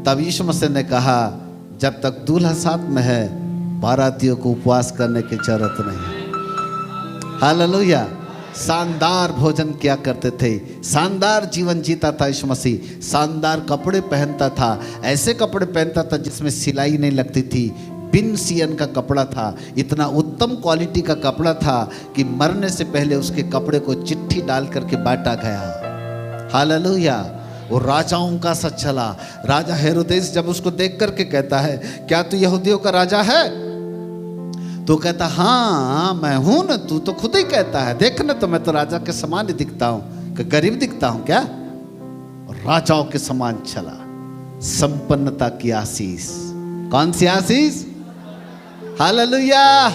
S1: तब यीशु मसीह ने कहा जब तक दूल्हा साथ में है बारातियों को उपवास करने की जरूरत नहीं। हालेलुया। शानदार भोजन किया करते थे, शानदार जीवन जीता था यीशु मसीह, शानदार कपड़े पहनता था, ऐसे कपड़े पहनता था जिसमें सिलाई नहीं लगती थी, बिन सियन का कपड़ा था, इतना उत्तम क्वालिटी का कपड़ा था कि मरने से पहले उसके कपड़े को चिट्ठी डाल करके बांटा गया। हालेलुया। वो राजाओं का सा चला। राजा हेरोदेस जब उसको देख करके कहता है क्या तू यहूदियों का राजा है? तो कहता हाँ मैं हूं ना, तू तो खुद ही कहता है, देख ना तो मैं तो राजा के समान ही दिखता हूं, गरीब दिखता हूं क्या? और राजाओं के समान चला। संपन्नता की आशीष। कौन सी आशीष? हालेलुया।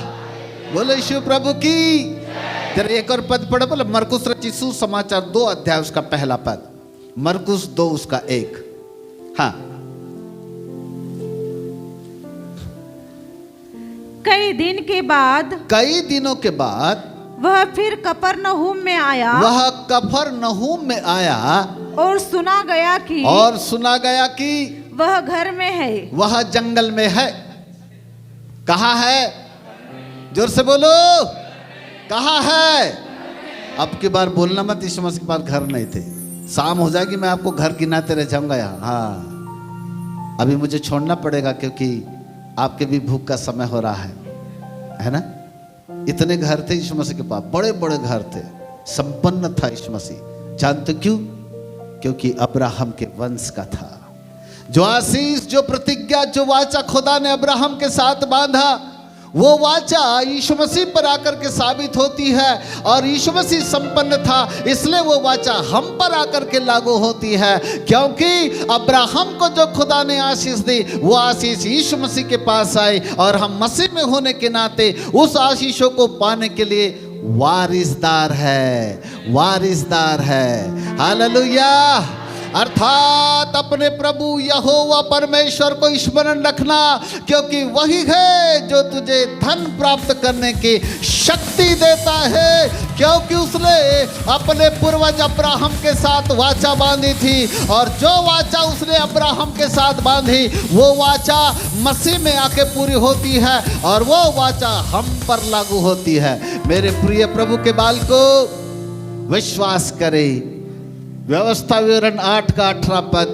S1: बोलो यीशु प्रभु की। जरा एक और पद पढ़ो, बोलो मरकुस रचित सुसमाचार 2 अध्याय उसका पहला पद, मरकुस 2 उसका 1। हाँ।
S2: कई दिनों के बाद वह फिर कफरनहूम में आया और सुना गया कि वह घर में है,
S1: वह जंगल में है। कहाँ है? जोर से बोलो, कहाँ है? अब की बार बोलना मत यीशु मसीह के पास घर नहीं थे। शाम हो जाएगी मैं आपको घर गिनाते रह जाऊंगा यहाँ। हाँ, अभी मुझे छोड़ना पड़ेगा क्योंकि आपके भी भूख का समय हो रहा है ना। इतने घर थे यीशु मसीह के पास, बड़े घर थे, संपन्न था यीशु मसीह। जानते क्यों? क्योंकि अब्राहम के वंश का था। जो आशीष, जो प्रतिज्ञा, जो वाचा खुदा ने अब्राहम के साथ बांधा, वो वाचा यीशु मसीह पर आकर के साबित होती है। और यीशु मसीह संपन्न था, इसलिए वो वाचा हम पर आकर के लागू होती है। क्योंकि अब्राहम को जो खुदा ने आशीष दी, वो आशीष यीशु मसीह के पास आई, और हम मसीह में होने के नाते उस आशीषों को पाने के लिए वारिसदार है। हालेलुया। अर्थात अपने प्रभु यहोवा परमेश्वर को स्मरण रखना, क्योंकि वही है जो तुझे धन प्राप्त करने की शक्ति देता है। क्योंकि उसने अपने पूर्वज अब्राहम के साथ वाचा बांधी थी, और जो वाचा उसने अब्राहम के साथ बांधी, वो वाचा मसीह में आके पूरी होती है, और वो वाचा हम पर लागू होती है। मेरे प्रिय प्रभु के बाल को विश्वास करें। व्यवस्था विवरण 8 का 18 पद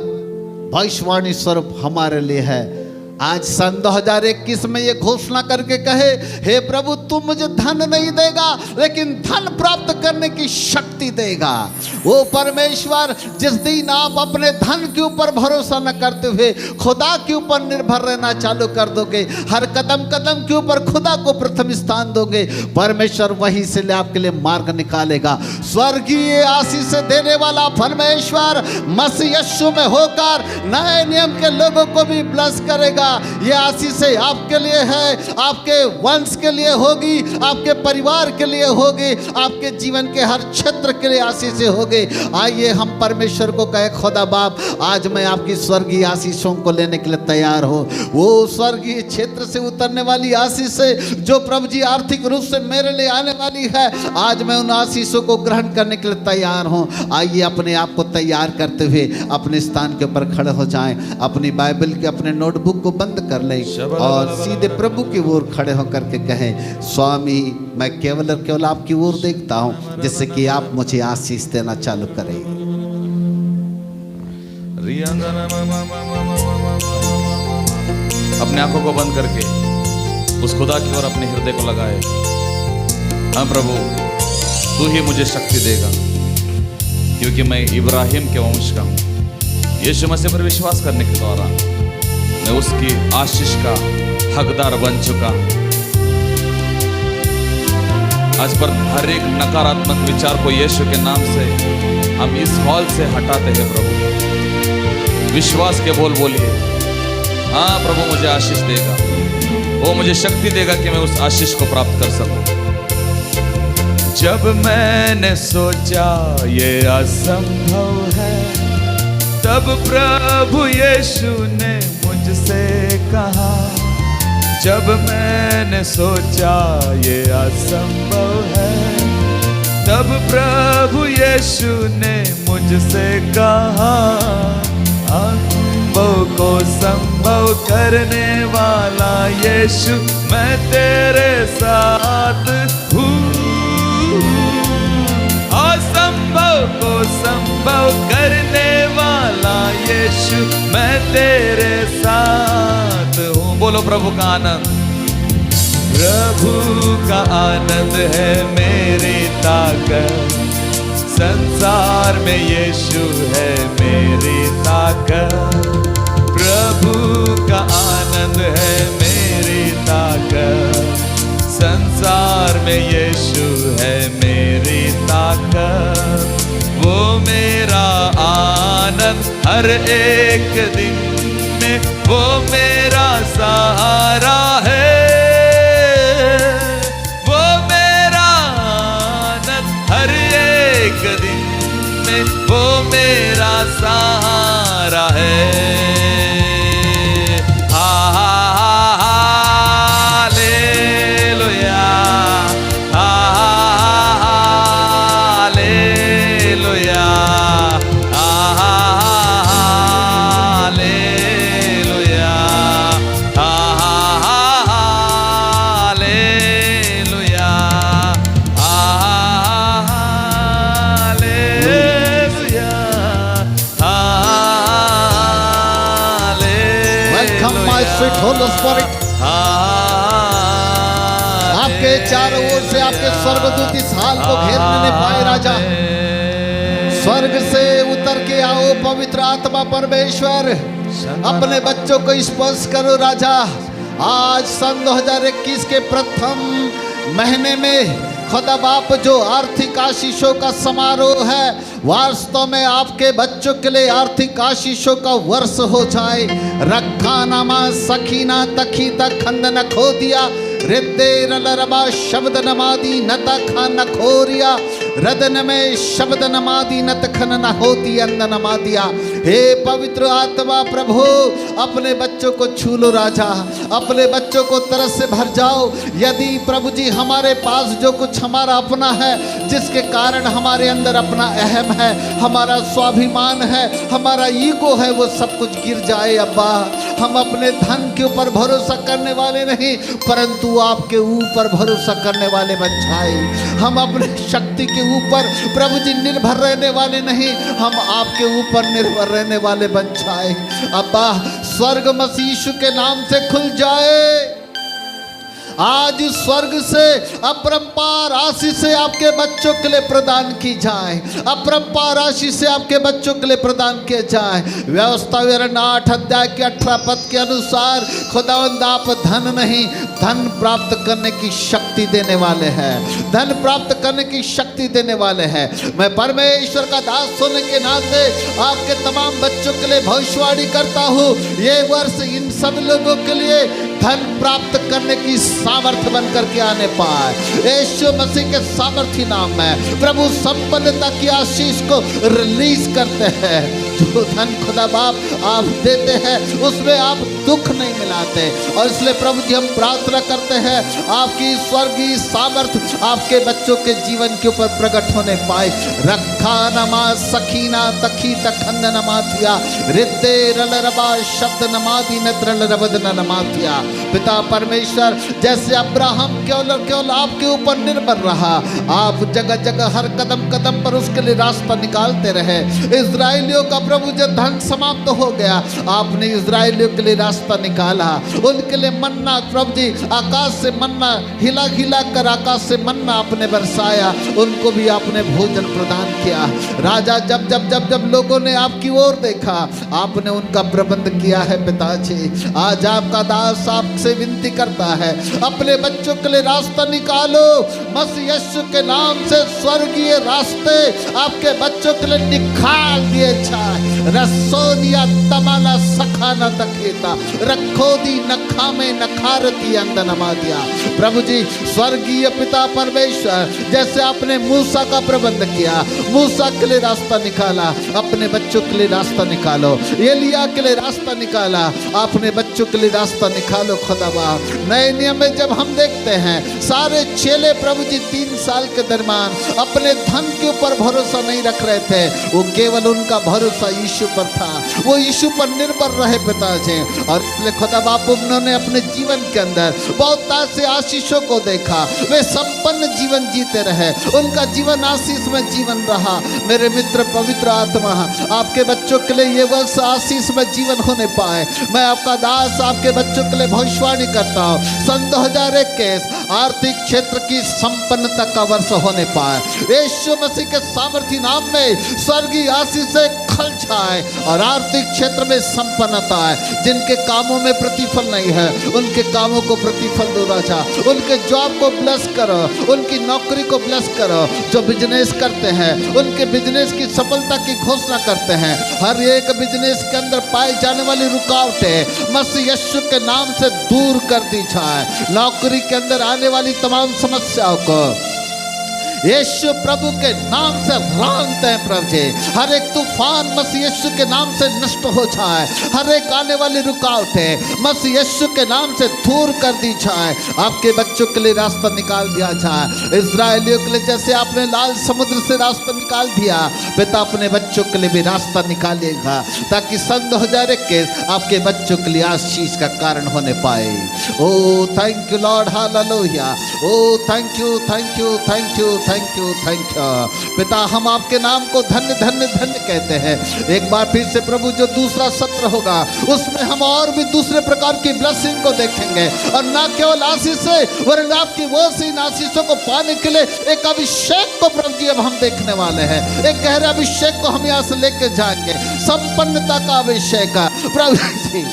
S1: भविष्यवाणी स्वरूप हमारे लिए है। आज सन 2021 में ये घोषणा करके कहे, हे प्रभु तू मुझे धन नहीं देगा लेकिन धन प्राप्त करने की शक्ति देगा। वो परमेश्वर जिस दिन आप अपने धन के ऊपर भरोसा न करते हुए खुदा के ऊपर निर्भर रहना चालू कर दोगे, हर कदम कदम के ऊपर खुदा को प्रथम स्थान दोगे, परमेश्वर वहीं से आपके लिए मार्ग निकालेगा। स्वर्गीय आशीष देने वाला परमेश्वर मसीह यीशु में होकर नए नियम के लोगों को भी ब्लेस करेगा। ये आशीष आपके लिए है, आपके वंश के लिए होगी, आपके परिवार के लिए होगी, आपके जीवन के हर क्षेत्र के लिए आशीष होगी। आइए हम परमेश्वर को कहे, खुदा बाप आज मैं आपकी स्वर्गीय आशीषों को लेने के लिए तैयार हूँ। वो स्वर्गीय क्षेत्र से उतरने वाली आशीष से जो प्रभु जी आर्थिक रूप से मेरे लिए आने वाली है, आज मैं उन आशीषों को ग्रहण करने के लिए तैयार हूँ। आइए अपने आप को तैयार करते हुए अपने स्थान के ऊपर खड़े हो जाएं, अपनी बाइबल के अपने नोटबुक को बंद कर लें और सीधे प्रभु की ओर खड़े होकर के कहें, स्वामी मैं केवल और केवल आपकी ओर देखता हूं जिससे कि आप मुझे आशीष देना चालू करें।
S3: अपने आंखों को बंद करके उस खुदा की ओर अपने हृदय को लगाए। हाँ प्रभु तू ही मुझे शक्ति देगा क्योंकि मैं इब्राहिम के वंश का हूँ। यीशु मसीह पर विश्वास करने के द्वारा मैं उसकी आशीष का हकदार बन चुका। आज पर हर एक नकारात्मक विचार को यीशु के नाम से हम इस हॉल से हटाते हैं। प्रभु विश्वास के बोल बोलिए, हाँ प्रभु मुझे आशीष देगा, वो मुझे शक्ति देगा कि मैं उस आशीष को प्राप्त कर सकूं। जब मैंने सोचा ये असंभव है, तब प्रभु यीशु ने मुझसे कहा। जब मैंने सोचा ये असंभव है, तब प्रभु यीशु ने मुझसे कहा। असंभव को संभव करने वाला यीशु मैं तेरे साथ हूँ। असंभव को संभव करने वाला यीशु मैं तेरे साथ हूँ। बोलो प्रभु का आनंद, प्रभु का आनंद है मेरी ताकत, संसार में यीशु है मेरी ताकत। प्रभु का आनंद है मेरी ताकत, संसार में यीशु है मेरी ताकत। वो मेरा आनंद हर एक दिन में, वो मेरा सहारा है। वो मेरा आनंद हर एक दिन में, वो मेरा सहारा है।
S1: आपके चारों ओर से आपके स्वर्गदूत इस हाल को घेरने नहीं पाए। राजा स्वर्ग से उतर के आओ, पवित्र आत्मा परमेश्वर अपने बच्चों को स्पर्श करो। राजा आज सन 2021 के प्रथम महीने में खुदा बाप जो आर्थिक आशीषों का समारोह है, वास्तव में आपके बच्चों के लिए आर्थिक आशीषों का वर्ष हो जाए। रखा नामा सखीना तखी तक खंद न खो दिया, रिद्दे रलरबा शब्द नमादी नत खान खोरिया, रदन में शब्द नमादी नत खन न होती अंद नमादिया। हे पवित्र आत्मा प्रभु अपने बच्चों को छू लो। राजा अपने बच्चों को तरस से भर जाओ। यदि प्रभु जी हमारे पास जो कुछ हमारा अपना है, जिसके कारण हमारे अंदर अपना अहम है, हमारा स्वाभिमान है, हमारा ईगो है, वो सब कुछ गिर जाए। अब्बा हम अपने धन के ऊपर भरोसा करने वाले नहीं, परंतु आपके ऊपर भरोसा करने वाले बन जाए। हम अपने शक्ति के ऊपर प्रभु जी निर्भर रहने वाले नहीं, हम आपके ऊपर निर्भर रहने वाले बन जाए। अब्बा स्वर्ग मसीह यीशु के नाम से खुल जाए। आज स्वर्ग से अपरंपार आशीष से आपके बच्चों के लिए प्रदान की जाए, अपरंपार आशीष से आपके बच्चों के लिए प्रदान किया जाए। व्यवस्था विवरण 8 अध्याय के 18 पद के अनुसार खुदावंद आप धन नहीं, धन प्राप्त करने की शक्ति देने वाले हैं, धन प्राप्त करने की शक्ति देने वाले हैं। मैं परमेश्वर का दास होने के नाते आपके तमाम बच्चों के लिए भविष्यवाणी करता हूँ, ये वर्ष इन सब लोगों के लिए धन प्राप्त करने की सामर्थ्य बनकर के आने पाए। यीशु मसीह के सामर्थ्य नाम में प्रभु संपन्नता की आशीष को रिलीज करते हैं। जो धन खुदा बाप आप देते हैं उसमें आप दुख नहीं मिलाते, और इसलिए प्रभु जी हम प्रार्थना करते हैं आपकी स्वर्गीय सामर्थ्य आपके बच्चों के जीवन के ऊपर प्रकट होने पाए। रखा नमा सखीना तखी तखंद नमाथिया रिद्दे रलरबा शब्द नमादि नत्रल रबदन नमाथिया। पिता परमेश्वर, जैसे अब्राहम केवल आपके ऊपर निर्भर रहा, आप जगह जगह हर कदम कदम पर उसके लिए रास्ता निकालते रहे। इजराइलियों का प्रभु जब धन समाप्त हो गया, आपने इजराइलियों के लिए रास्ता निकाला, उनके लिए मन्ना प्रभु जी आकाश से मन्ना हिला हिला कर आकाश से मन्ना आपने बरसाया, उनको भी आपने भोजन प्रदान किया। राजा जब जब जब जब लोगों ने आपकी ओर देखा, आपने उनका प्रबंध किया है। पिताजी आज आपका दास आपसे विनती करता है, अपने बच्चों के लिए रास्ता निकालो। मसीह यीशु के नाम से स्वर्गीय रास्ते आपके बच्चों के लिए निकाल दिए जाए। रसोदिया तमाना सखाना तखेता रखोदी नखा में नखारती अंदनमा दिया। प्रभु जी स्वर्गीय पिता परमेश्वर, जैसे आपने मूसा का प्रबंध किया, मूसा के लिए रास्ता निकाला, अपने बच्चों के लिए रास्ता निकालो। एलिया के लिए रास्ता निकाला, अपने बच्चों के लिए रास्ता निकालो। खुदा नए नियम में जब हम देखते हैं सारे चेले प्रभु जी 3 साल के दरमियान अपने धन के ऊपर भरोसा नहीं रख रहे थे, वो केवल उनका भरोसा यीशु पर था, वो यीशु पर निर्भर रहे पिताजी। और इसलिए खुदा बाप उन्होंने अपने जीवन के अंदर बहुत से आशीषों को देखा, वे संपन्न जीवन जीते रहे, उनका जीवन आशीष में जीवन रहा। मेरे मित्र पवित्र आत्मा, आपके बच्चों के लिए ये वर्ष आशीष में जीवन होने पाए। मैं आपका दास आपके बच्चों के लिए भविष्यवाणी करता हूँ, सन 2021 आर्थिक क्षेत्र की संपन्नता का वर्ष होने पाए। यीशु मसीह के सामर्थ्य नाम में स्वर्गीय आशीष से खल छाए और आर्थिक क्षेत्र में संपन्नता है। जिनके कामों में प्रतिफल नहीं है, उनके कामों को प्रतिफल दो राजा, उनके जॉब को ब्लेस करो, उनकी नौकरी को ब्लेस करो। जो बिजनेस करते हैं उनके बिजनेस की सफलता की घोषणा करते हैं। हर एक बिजनेस के अंदर पाई जाने वाली रुकावटें मसीह यीशु के नाम से दूर कर दी जाए। नौकरी के अंदर आने वाली तमाम समस्याओं को यीशु प्रभु के नाम से रांधते हैं। प्रभु जी हर एक तूफान मसीह यीशु के नाम से नष्ट हो जाए, हर एक आने वाली रुकावटें मसीह यीशु के नाम से दूर कर दी जाए। आपके बच्चों के लिए रास्ता निकाल दिया जाए। इजराइलियों के लिए जैसे आपने लाल समुद्र से रास्ता निकाल दिया, पिता अपने बच्चों के लिए भी रास्ता निकालेगा, ताकि सन 2021 आपके बच्चों के लिए आशीष का कारण होने पाए। Oh thank you Lord, hallelujah. Oh thank you thank you thank you thank you thank you. पिता हम आपके नाम को धन्य धन्य धन्य कहते हैं। एक बार फिर से प्रभु जो दूसरा सत्र होगा उसमें हम और भी दूसरे प्रकार की ब्लेसिंग को देखेंगे, और ना केवल आशीष से वरन आपकी वो सी आशीषों को पाने के लिए एक अभिषेक को प्रभु जी अब हम देखने वाले हैं। एक गहरे अभिषेक को हम यहाँ से लेके जाएंगे, संपन्नता का अभिषेक प्रभु जी,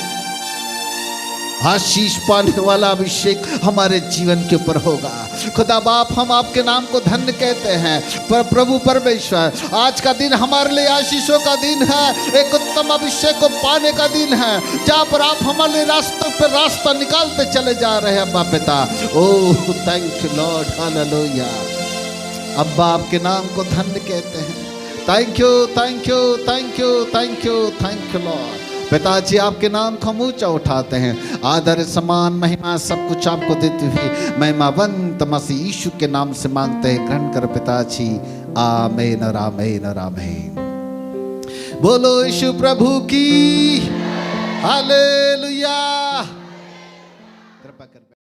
S1: आशीष पाने वाला अभिषेक हमारे जीवन के ऊपर होगा। खुदा बाप हम आपके नाम को धन्य कहते हैं। पर प्रभु परमेश्वर आज का दिन हमारे लिए आशीषों का दिन है, एक उत्तम अभिषेक को पाने का दिन है, जहाँ पर आप हमारे रास्तों पर रास्ता निकालते चले जा रहे हैं। अब्बा पिता, oh thank you Lord, hallelujah. अब्बा आपके नाम को धन्य कहते हैं। Thank you thank you thank you thank you thank you Lord. पिताजी आपके नाम को हम ऊंचा उठाते हैं, आदर सम्मान महिमा सब कुछ आपको देते हुए महिमावंत मसीह यीशु के नाम से मांगते हैं। ग्रहण कर पिताजी, आमीन और आमीन और आमीन। बोलो यीशु प्रभु की, हालेलुया।